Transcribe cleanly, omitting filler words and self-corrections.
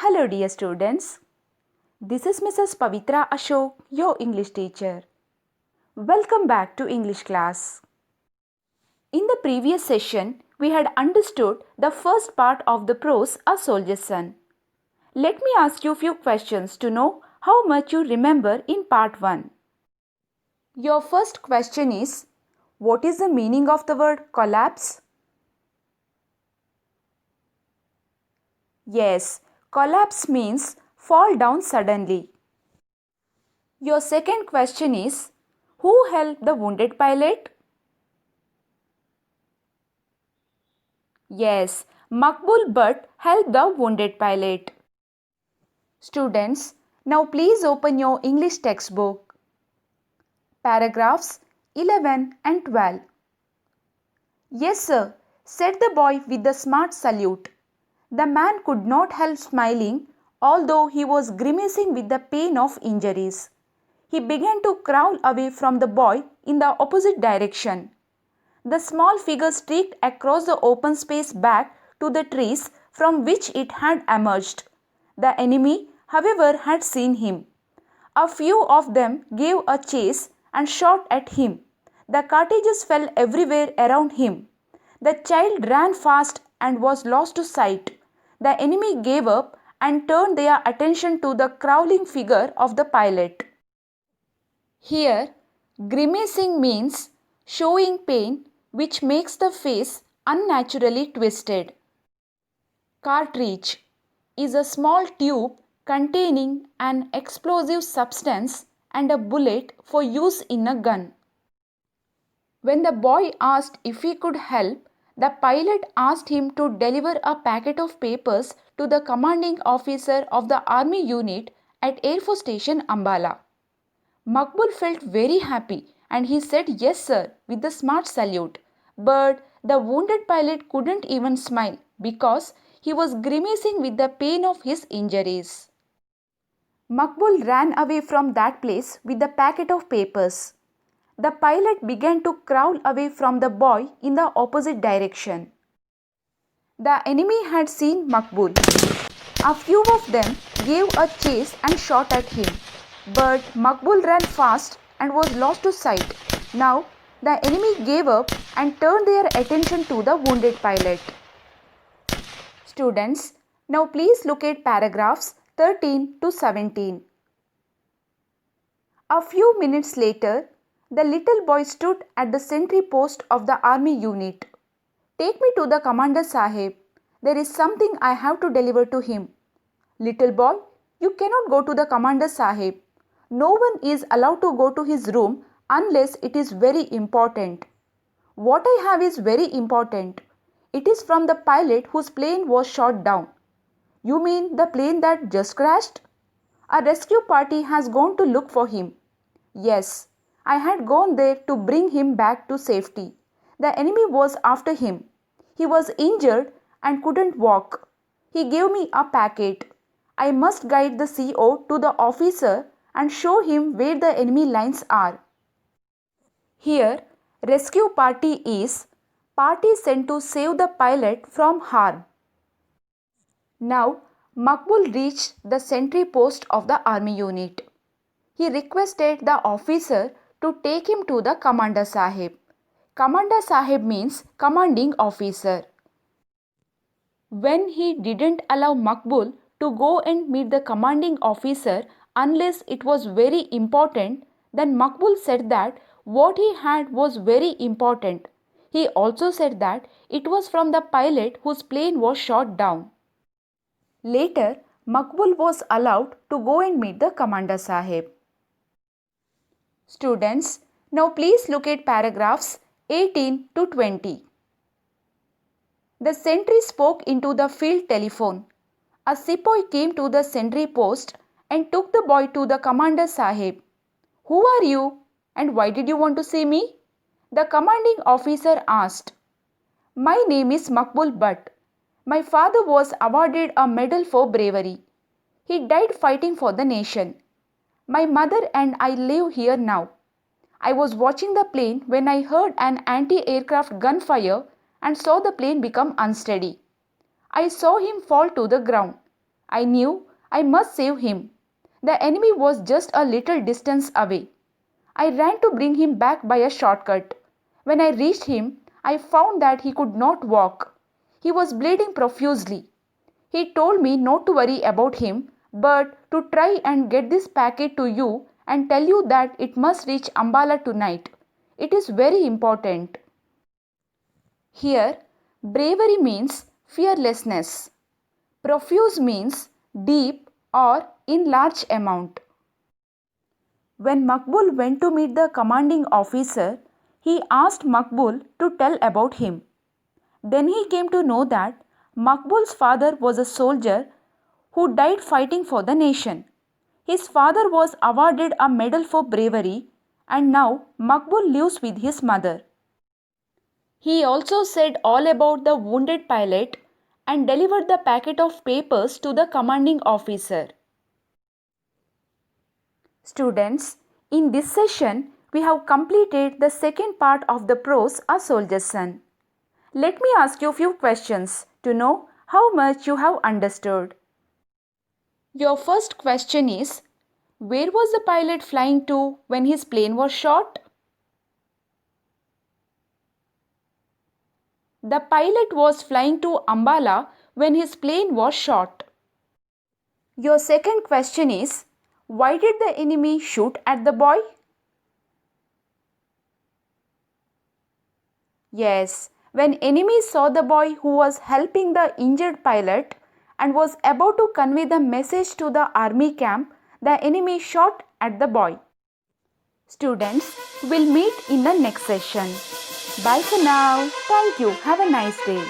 Hello dear students, this is Mrs. Pavitra Ashok, your English teacher. Welcome back to English class. In the previous session, we had understood the first part of the prose A Soldier's Son. Let me ask you a few questions to know how much you remember in part 1. Your first question is, what is the meaning of the word collapse? Yes, collapse means fall down suddenly. Your second question is, who helped the wounded pilot? Yes, Makbul Butt helped the wounded pilot. Students, now please open your English textbook. Paragraphs 11 and 12. Yes, sir, said the boy with the smart salute. The man could not help smiling, although he was grimacing with the pain of injuries. He began to crawl away from the boy in the opposite direction. The small figure streaked across the open space back to the trees from which it had emerged. The enemy, however, had seen him. A few of them gave a chase and shot at him. The cartridges fell everywhere around him. The child ran fast and was lost to sight. The enemy gave up and turned their attention to the crawling figure of the pilot. Here, grimacing means showing pain which makes the face unnaturally twisted. Cartridge is a small tube containing an explosive substance and a bullet for use in a gun. When the boy asked if he could help, the pilot asked him to deliver a packet of papers to the commanding officer of the army unit at Air Force Station Ambala. Makbul felt very happy and he said yes sir with a smart salute. But the wounded pilot couldn't even smile because he was grimacing with the pain of his injuries. Makbul ran away from that place with the packet of papers. The pilot began to crawl away from the boy in the opposite direction. The enemy had seen Makbul. A few of them gave a chase and shot at him. But Makbul ran fast and was lost to sight. Now, the enemy gave up and turned their attention to the wounded pilot. Students, now please look at paragraphs 13 to 17. A few minutes later, the little boy stood at the sentry post of the army unit. Take me to the Commander Sahib. There is something I have to deliver to him. Little boy, you cannot go to the Commander Sahib. No one is allowed to go to his room unless it is very important. What I have is very important. It is from the pilot whose plane was shot down. You mean the plane that just crashed? A rescue party has gone to look for him. Yes, I had gone there to bring him back to safety. The enemy was after him. He was injured and couldn't walk. He gave me a packet. I must guide the CO to the officer and show him where the enemy lines are. Here, rescue party is party sent to save the pilot from harm. Now, Makbul reached the sentry post of the army unit. He requested the officer to take him to the Commander Sahib. Commander Sahib means commanding officer. When he didn't allow Makbul to go and meet the commanding officer unless it was very important, then Makbul said that what he had was very important. He also said that it was from the pilot whose plane was shot down. Later, Makbul was allowed to go and meet the Commander Sahib. Students, now please look at paragraphs 18 to 20. The sentry spoke into the field telephone. A sepoy came to the sentry post and took the boy to the Commander Sahib. Who are you and why did you want to see me? The commanding officer asked. My name is Makbul Butt. My father was awarded a medal for bravery. He died fighting for the nation. My mother and I live here now. I was watching the plane when I heard an anti-aircraft gunfire and saw the plane become unsteady. I saw him fall to the ground. I knew I must save him. The enemy was just a little distance away. I ran to bring him back by a shortcut. When I reached him, I found that he could not walk. He was bleeding profusely. He told me not to worry about him, but to try and get this packet to you and tell you that it must reach Ambala tonight. It is very important. Here, bravery means fearlessness. Profuse means deep or in large amount. When Makbul went to meet the commanding officer, he asked Makbul to tell about him. Then he came to know that Makbul's father was a soldier who died fighting for the nation. His father was awarded a medal for bravery, and now Makbul lives with his mother. He also said all about the wounded pilot and delivered the packet of papers to the commanding officer. Students, in this session, we have completed the second part of the prose A Soldier's Son. Let me ask you a few questions to know how much you have understood. Your first question is, where was the pilot flying to when his plane was shot? The pilot was flying to Ambala when his plane was shot. Your second question is, why did the enemy shoot at the boy? Yes, when enemy saw the boy who was helping the injured pilot and was about to convey the message to the army camp, the enemy shot at the boy. Students, we'll meet in the next session. Bye for now. Thank you. Have a nice day.